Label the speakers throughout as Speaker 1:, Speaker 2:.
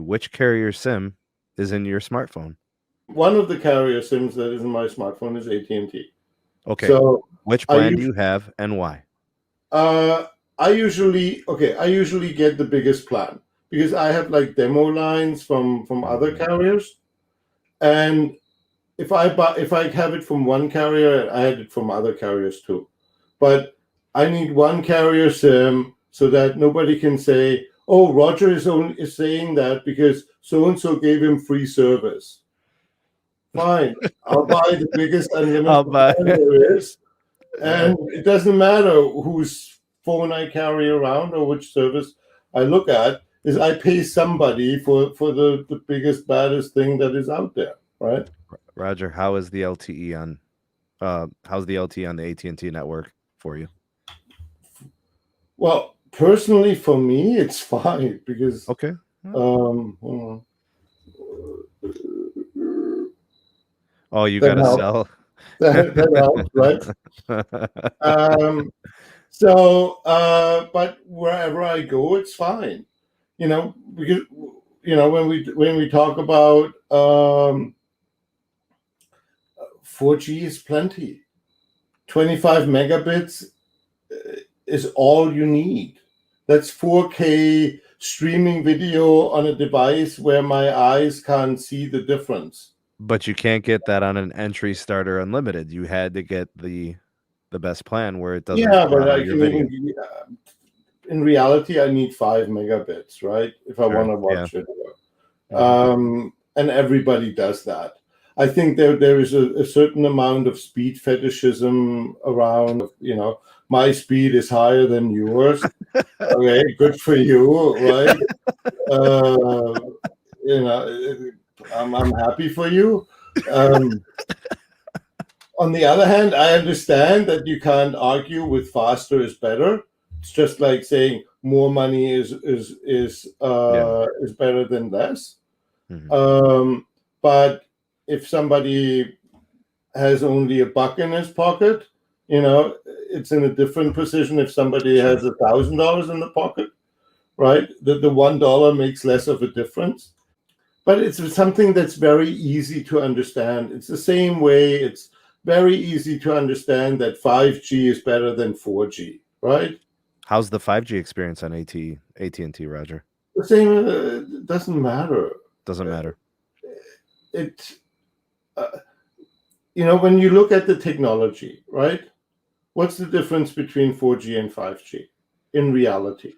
Speaker 1: which carrier SIM is in your smartphone?
Speaker 2: One of the carrier SIMs that is in my smartphone is AT&T.
Speaker 1: Okay.
Speaker 2: So
Speaker 1: which plan do you have and why?
Speaker 2: I usually get the biggest plan because I have like demo lines from other carriers, and if I have it from one carrier, I had it from other carriers too. But I need one carrier SIM so that nobody can say, "Oh, Roger is saying that because so and so gave him free service." Fine, I'll buy the biggest unlimited plan there is, and it doesn't matter whose phone I carry around or which service I look at. Is I pay somebody for the biggest, baddest thing that is out there, right?
Speaker 1: Roger, how is the LTE on? How's the LTE on the AT&T network for you?
Speaker 2: Well, personally, for me, it's fine because
Speaker 1: okay. Oh, you got to sell.
Speaker 2: That helps, right? But wherever I go, it's fine. Because when we talk about 4G is plenty. 25 megabits is all you need. That's 4K streaming video on a device where my eyes can't see the difference.
Speaker 1: But you can't get that on an entry starter unlimited. You had to get the best plan where it doesn't.
Speaker 2: Yeah, but I can even. In reality, I need 5 megabits, right? If I want to watch it. And everybody does that. I think there is a certain amount of speed fetishism around. My speed is higher than yours. Okay, good for you, right? I'm happy for you. On the other hand, I understand that you can't argue with faster is better. It's just like saying more money is better than less. Mm-hmm. But if somebody has only $1 in his pocket, it's in a different position. If somebody has $1,000 in the pocket, right? The $1 makes less of a difference. But it's something that's very easy to understand. It's the same way. It's very easy to understand that 5G is better than 4G, right?
Speaker 1: How's the 5G experience on AT&T, Roger?
Speaker 2: The same. Doesn't matter.
Speaker 1: Doesn't matter.
Speaker 2: When you look at the technology, right? What's the difference between 4G and 5G in reality?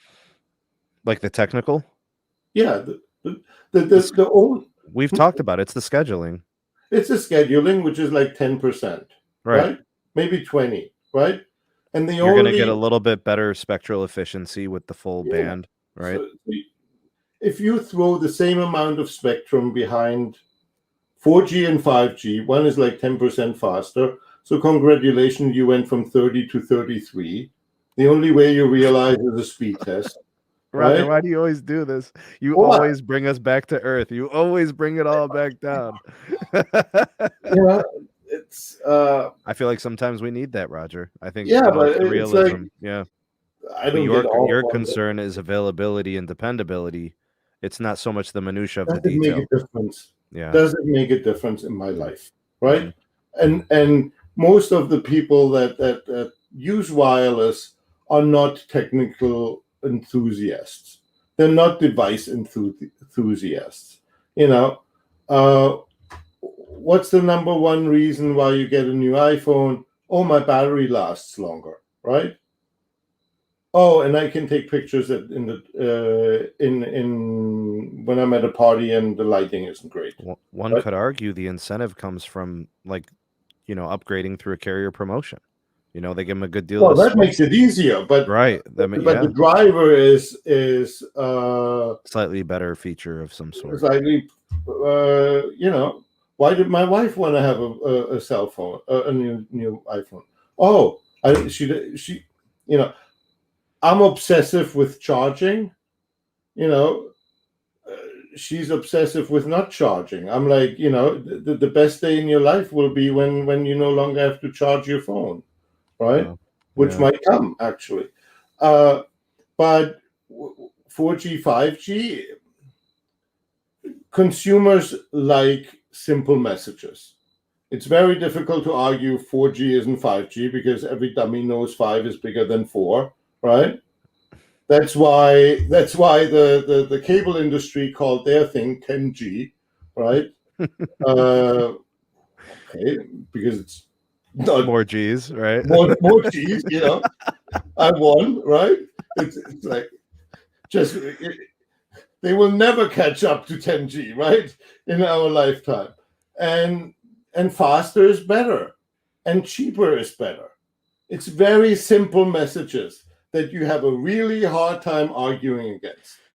Speaker 1: Like the technical?
Speaker 2: Yeah. The old.
Speaker 1: We've talked about it. It's the scheduling.
Speaker 2: It's the scheduling, which is like 10%, right? Maybe 20, right? And
Speaker 1: you're going to get a little bit better spectral efficiency with the full band, right?
Speaker 2: So if you throw the same amount of spectrum behind 4G and 5G, one is like 10% faster. So congratulations, you went from 30 to 33. The only way you realize is a speed test.
Speaker 1: Roger, why do you always do this? You always bring us back to earth. You always bring it all back down.
Speaker 2: It's.
Speaker 1: I feel like sometimes we need that, Roger. I think.
Speaker 2: But
Speaker 1: the realism.
Speaker 2: I don't get all
Speaker 1: your concern is availability and dependability. It's not so much the minutia of the detail.
Speaker 2: Does it make a difference?
Speaker 1: Yeah.
Speaker 2: Does it make a difference in my life? Right. Mm-hmm. And most of the people that use wireless are not technical enthusiasts. They're not device enthusiasts. What's the number one reason why you get a new iPhone? Oh, my battery lasts longer, right? Oh, and I can take pictures when I'm at a party and the lighting isn't great.
Speaker 1: One could argue the incentive comes from upgrading through a carrier promotion. They give them a good deal.
Speaker 2: Well, that makes it easier, but
Speaker 1: right.
Speaker 2: The driver is
Speaker 1: slightly better feature of some sort.
Speaker 2: Slightly, why did my wife want to have a cell phone, a new iPhone? Oh, she, I'm obsessive with charging. She's obsessive with not charging. I'm like, the best day in your life will be when you no longer have to charge your phone. Right, which might come actually, but 4G, 5G, consumers like simple messages. It's very difficult to argue 4G isn't 5G because every dummy knows 5 is bigger than 4, right? That's why the cable industry called their thing 10G, right? Okay, because it's not
Speaker 1: More G's, right?
Speaker 2: more G's, I won, right? It's like they will never catch up to 10G, right? In our lifetime. And faster is better, and cheaper is better. It's very simple messages that you have a really hard time arguing against.